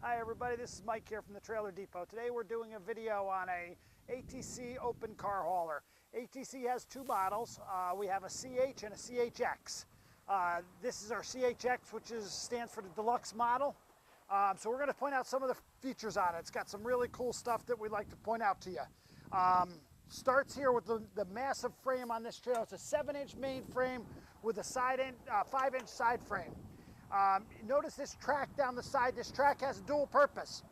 Hi everybody, this is Mike here from the Trailer Depot. Today we're doing a video on a ATC open car hauler. ATC has two models. We have a CH and a CHX. This is our CHX, which stands for the deluxe model. So we're going to point out some of the features on it. It's got some really cool stuff that we'd like to point out to you. Starts here with the massive frame on this trailer. It's a 7-inch main frame with a 5-inch side frame. Notice this track down the side. This track has a dual purpose.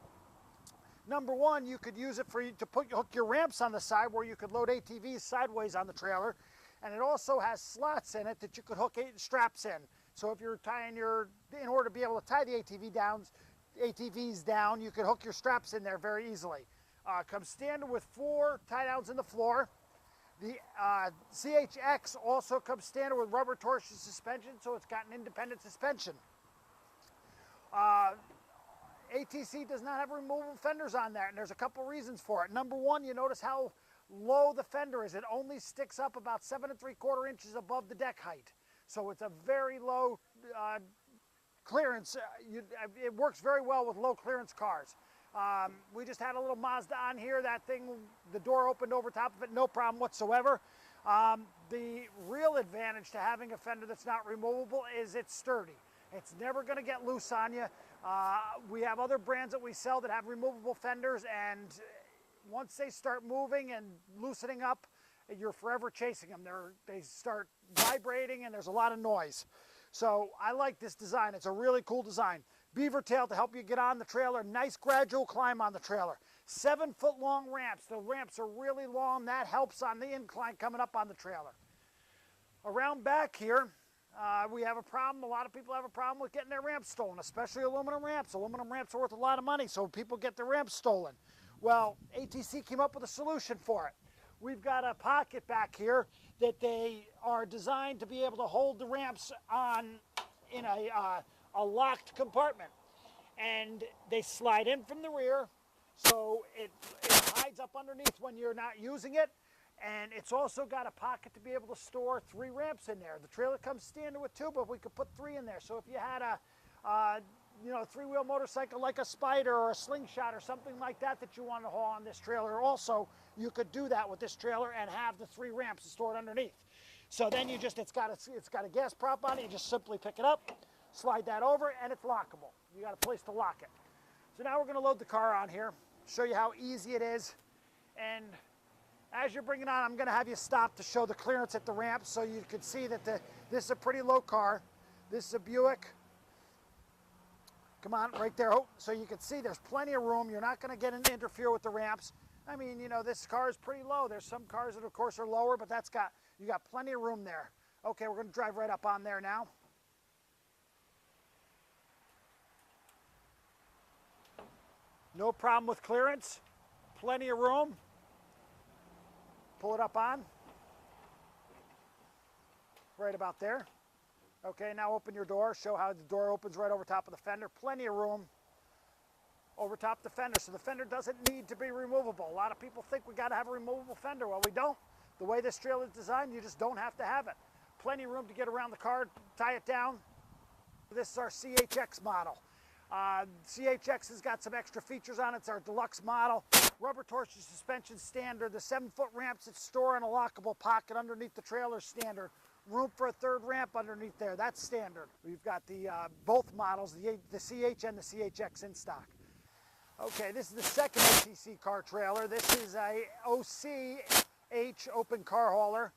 Number one, you could use it to hook your ramps on the side where you could load ATVs sideways on the trailer. And it also has slots in it that you could hook straps in. So if you're in order to be able to tie the ATVs down, you could hook your straps in there very easily. Comes standard with 4 tie downs in the floor. The CHX also comes standard with rubber torsion suspension, so it's got an independent suspension. ATC does not have removable fenders on there, and there's a couple reasons for it. Number one, you notice how low the fender is. It only sticks up about 7 3/4 inches above the deck height. So it's a very low clearance. It works very well with low clearance cars. We just had a little Mazda on here. That thing, the door opened over top of it, no problem whatsoever. The real advantage to having a fender that's not removable is it's sturdy. It's never going to get loose on you. We have other brands that we sell that have removable fenders, and once they start moving and loosening up, you're forever chasing them. They start vibrating and there's a lot of noise. So I like this design. It's a really cool design. Beaver tail to help you get on the trailer. Nice gradual climb on the trailer. 7-foot long ramps. The ramps are really long. That helps on the incline coming up on the trailer. Around back here, we have a problem. A lot of people have a problem with getting their ramps stolen, especially aluminum ramps. Aluminum ramps are worth a lot of money, so people get their ramps stolen. Well, ATC came up with a solution for it. We've got a pocket back here that they are designed to be able to hold the ramps on in a locked compartment. And they slide in from the rear, so it hides up underneath when you're not using it. And it's also got a pocket to be able to store 3 ramps in there. The trailer comes standard with 2, but we could put 3 in there. So if you had a 3-wheel motorcycle like a Spider or a Slingshot or something like that you want to haul on this trailer, also you could do that with this trailer and have the 3 ramps stored underneath. So then it's got a gas prop on it. You just simply pick it up, slide that over, and it's lockable. You got a place to lock it. So now we're going to load the car on here, show you how easy it is. And as you're bringing it on, I'm going to have you stop to show the clearance at the ramp so you can see that this is a pretty low car. This is a Buick. Come on, right there. Oh, so you can see there's plenty of room. You're not going to get in to interfere with the ramps. I mean, this car is pretty low. There's some cars that, of course, are lower, but you got plenty of room there. Okay, we're going to drive right up on there now. No problem with clearance. Plenty of room. Pull it up on. Right about there. Okay, now open your door. Show how the door opens right over top of the fender. Plenty of room over top of the fender, so the fender doesn't need to be removable. A lot of people think we got to have a removable fender. Well, we don't. The way this trailer is designed, you just don't have to have it. Plenty of room to get around the car, tie it down. This is our CHX model. CHX has got some extra features on it. It's our deluxe model. Rubber torsion suspension standard. The 7-foot ramps that store in a lockable pocket underneath the trailer standard. Room for a 3rd ramp underneath there. That's standard. We've got both models, the CH and the CHX in stock. Okay, this is the second ATC car trailer. This is a OCH open car hauler.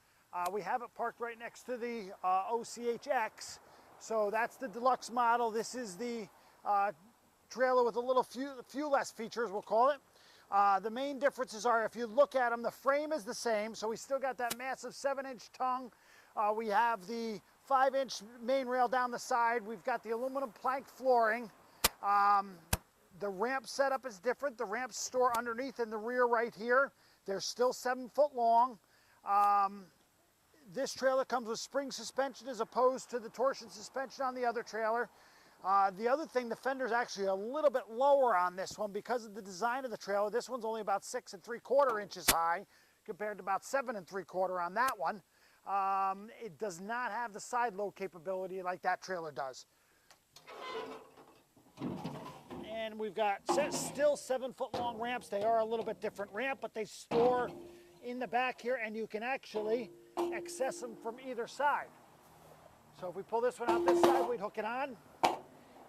We have it parked right next to the OCHX. So that's the deluxe model. This is the trailer with a few less features, we'll call it. The main differences are, if you look at them, the frame is the same, so we still got that massive 7-inch tongue. We have the 5-inch main rail down the side. We've got the aluminum plank flooring. The ramp setup is different. The ramps store underneath in the rear right here. They're still 7 foot long. This trailer comes with spring suspension as opposed to the torsion suspension on the other trailer. The other thing, the fender's actually a little bit lower on this one because of the design of the trailer. This one's only about 6 3/4 inches high compared to about 7 3/4 on that one. It does not have the side load capability like that trailer does. and we've got still 7-foot long ramps. They are a little bit different ramp, but they store in the back here, and you can actually access them from either side. So if we pull this one out this side, we'd hook it on.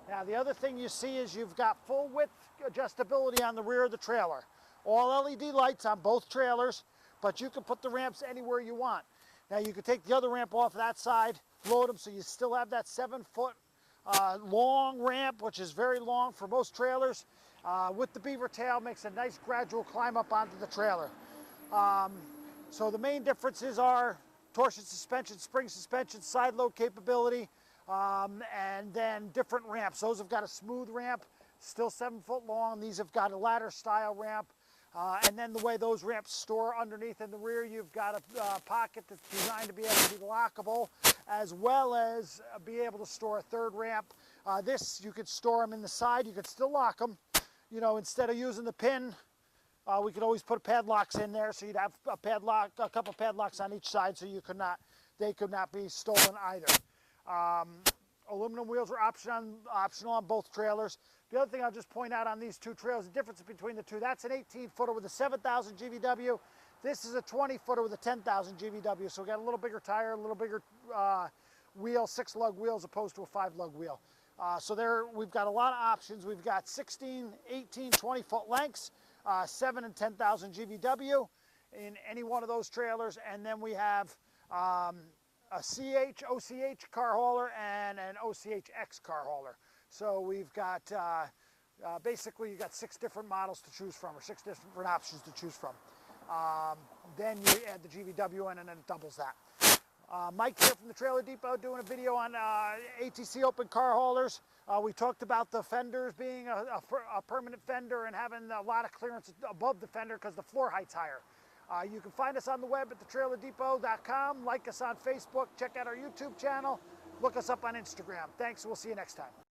Now the other thing you see is you've got full width adjustability on the rear of the trailer. All LED lights on both trailers, but you can put the ramps anywhere you want. Now you can take the other ramp off that side, load them so you still have that 7-foot long ramp, which is very long for most trailers. With the beaver tail, makes a nice gradual climb up onto the trailer. So the main differences are torsion suspension, spring suspension, side load capability, and then different ramps. Those have got a smooth ramp, still 7-foot long. These have got a ladder style ramp. And then the way those ramps store underneath in the rear, you've got a pocket that's designed to be able to be lockable, as well as be able to store a third ramp. This, you could store them in the side. You could still lock them. You know, instead of using the pin, we could always put padlocks in there, so you'd have a padlock, a couple padlocks on each side, so they could not be stolen either. Aluminum wheels are optional on both trailers. The other thing I'll just point out on these two trailers, the difference between the two, that's an 18-footer with a 7,000 GVW. This is a 20-footer with a 10,000 GVW. So we got a little bigger tire, a little bigger wheel, 6-lug wheel as opposed to a 5-lug wheel. So there, we've got a lot of options. We've got 16, 18, 20-foot lengths, 7 and 10,000 GVW in any one of those trailers. And then we have a CH, OCH car hauler and an OCHX car hauler. So we've got, basically you've got 6 different models to choose from, or 6 different options to choose from. Then you add the GVW in and then it doubles that. Mike here from the Trailer Depot doing a video on ATC open car haulers. We talked about the fenders being a permanent fender and having a lot of clearance above the fender because the floor height's higher. You can find us on the web at thetrailerdepot.com, like us on Facebook, check out our YouTube channel, look us up on Instagram. Thanks, we'll see you next time.